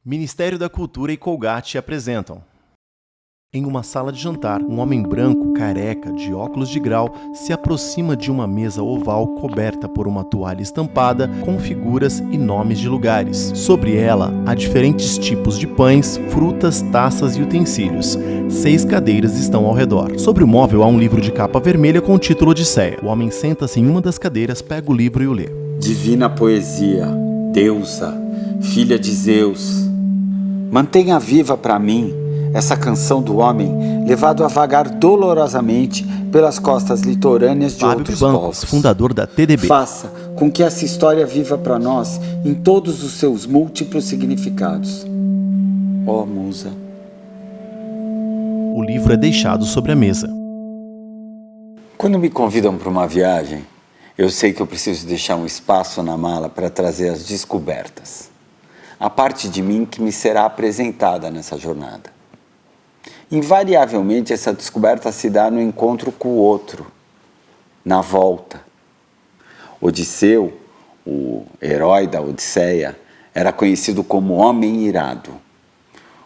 Ministério da Cultura e Colgate apresentam. Em uma sala de jantar, um homem branco, careca, de óculos de grau, se aproxima de uma mesa oval coberta por uma toalha estampada com figuras e nomes de lugares. Sobre ela, há diferentes tipos de pães, frutas, taças e utensílios. 6 cadeiras estão ao redor. Sobre o móvel há um livro de capa vermelha com o título Odisseia. O homem senta-se em uma das cadeiras, pega o livro e o lê. Divina poesia, deusa, filha de Zeus, mantenha viva para mim essa canção do homem levado a vagar dolorosamente pelas costas litorâneas de Fábio outros Bancos, povos. fundador da TDB. Faça com que essa história viva para nós em todos os seus múltiplos significados. Ó musa. O livro é deixado sobre a mesa. Quando me convidam para uma viagem, eu sei que eu preciso deixar um espaço na mala para trazer as descobertas. A parte de mim que me será apresentada nessa jornada. Invariavelmente, essa descoberta se dá no encontro com o outro, na volta. Odisseu, o herói da Odisseia, era conhecido como homem irado.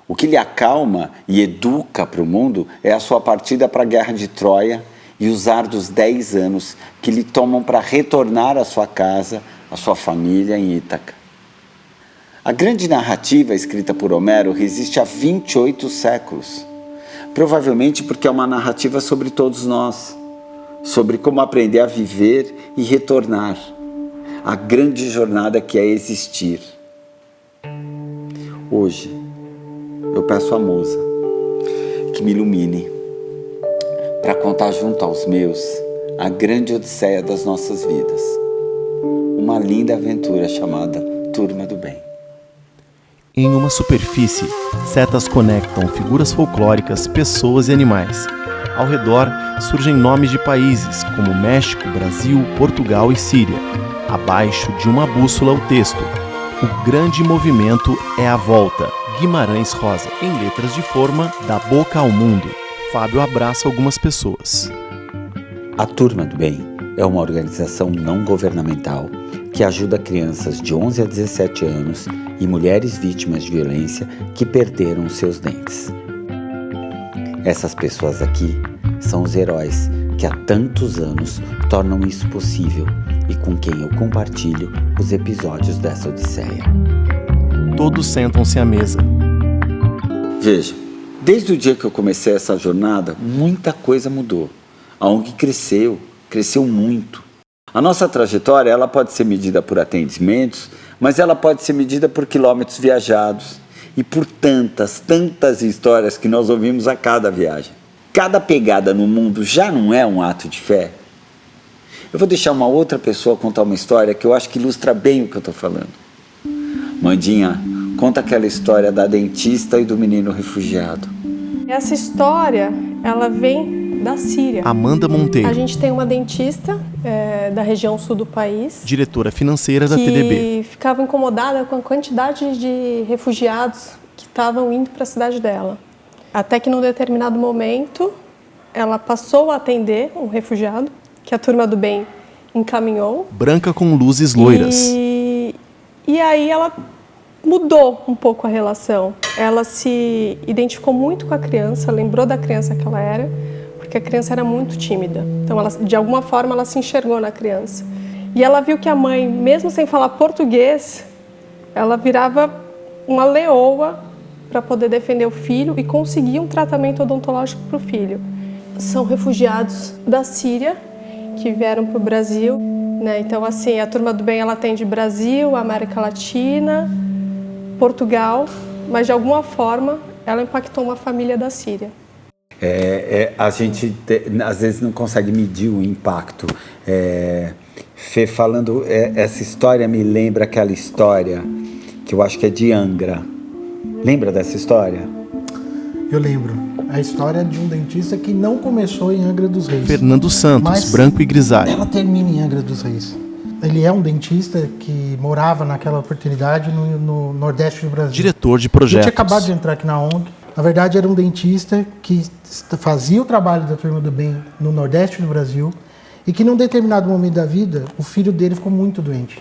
O que lhe acalma e educa para o mundo é a sua partida para a guerra de Troia e os árduos 10 anos que lhe tomam para retornar à sua casa, à sua família em Ítaca. A grande narrativa escrita por Homero resiste a 28 séculos. Provavelmente porque é uma narrativa sobre todos nós, sobre como aprender a viver e retornar, a grande jornada que é existir. Hoje, eu peço à musa que me ilumine para contar junto aos meus a grande odisseia das nossas vidas, uma linda aventura chamada Turma do Bem. Em uma superfície, setas conectam figuras folclóricas, pessoas e animais. Ao redor surgem nomes de países como México, Brasil, Portugal e Síria. Abaixo de uma bússola o texto: o grande movimento é a volta. Guimarães Rosa. Em letras de forma, da boca ao mundo. Fábio abraça algumas pessoas. A Turma do Bem é uma organização não governamental que ajuda crianças de 11 a 17 anos e mulheres vítimas de violência que perderam seus dentes. Essas pessoas aqui são os heróis que há tantos anos tornam isso possível e com quem eu compartilho os episódios dessa odisseia. Todos sentam-se à mesa. Veja, desde o dia que eu comecei essa jornada, muita coisa mudou. A ONG cresceu muito. A nossa trajetória ela pode ser medida por atendimentos, mas ela pode ser medida por quilômetros viajados e por tantas histórias que nós ouvimos a cada viagem. Cada pegada no mundo já não é um ato de fé? Eu vou deixar uma outra pessoa contar uma história que eu acho que ilustra bem o que eu estou falando. Mandinha, conta aquela história da dentista e do menino refugiado. Essa história, ela vem da Síria. Amanda Monteiro. A gente tem uma dentista da região sul do país, diretora financeira da TDB. Que ficava incomodada com a quantidade de refugiados que estavam indo para a cidade dela. Até que num determinado momento, ela passou a atender um refugiado, que a Turma do Bem encaminhou. Branca com luzes loiras. E aí ela mudou um pouco a relação. Ela se identificou muito com a criança, lembrou da criança que ela era, porque a criança era muito tímida. Então, de alguma forma, ela se enxergou na criança. E ela viu que a mãe, mesmo sem falar português, ela virava uma leoa para poder defender o filho e conseguir um tratamento odontológico para o filho. São refugiados da Síria que vieram para o Brasil, né? Então, assim, a Turma do Bem ela atende Brasil, América Latina, Portugal, mas de alguma forma ela impactou uma família da Síria. A gente às vezes não consegue medir o impacto. Fê, falando, essa história me lembra aquela história que eu acho que é de Angra. Lembra dessa história? Eu lembro. A história de um dentista que não começou em Angra dos Reis. Fernando Santos, mas branco e grisalho. Ela termina em Angra dos Reis. Ele é um dentista que morava naquela oportunidade no Nordeste do Brasil. Diretor de projetos. Eu tinha acabado de entrar aqui na ONG. Na verdade, era um dentista que fazia o trabalho da Turma do Bem no Nordeste do Brasil e que, num determinado momento da vida, o filho dele ficou muito doente.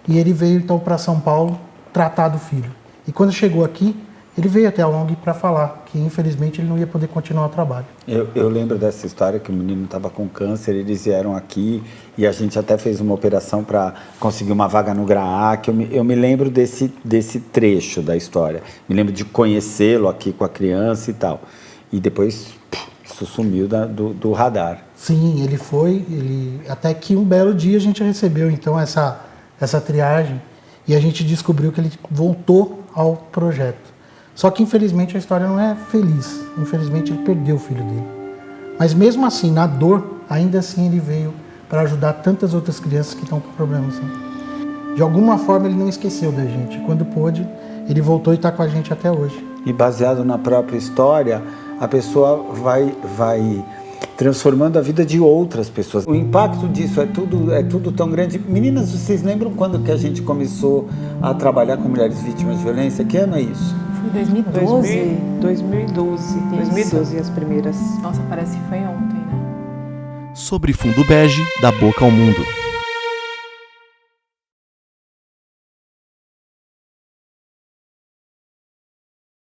E ele veio, então, para São Paulo tratar do filho. E quando chegou aqui, ele veio até a ONG para falar que, infelizmente, ele não ia poder continuar o trabalho. Eu lembro dessa história que o menino estava com câncer, eles vieram aqui e a gente até fez uma operação para conseguir uma vaga no GRAAC. Eu me lembro desse trecho da história. Me lembro de conhecê-lo aqui com a criança e tal. E depois isso sumiu do radar. Sim, ele foi, até que um belo dia a gente recebeu então essa triagem e a gente descobriu que ele voltou ao projeto. Só que infelizmente a história não é feliz, infelizmente ele perdeu o filho dele. Mas mesmo assim, na dor, ainda assim ele veio para ajudar tantas outras crianças que estão com problemas. Assim. De alguma forma ele não esqueceu da gente, quando pôde, ele voltou e está com a gente até hoje. E baseado na própria história, a pessoa vai transformando a vida de outras pessoas. O impacto disso é tudo tão grande. Meninas, vocês lembram quando que a gente começou a trabalhar com mulheres vítimas de violência? Que ano é isso? Foi 2012. 2012 as primeiras. Nossa, parece que foi ontem, né? Sobre Fundo Bege, da boca ao mundo.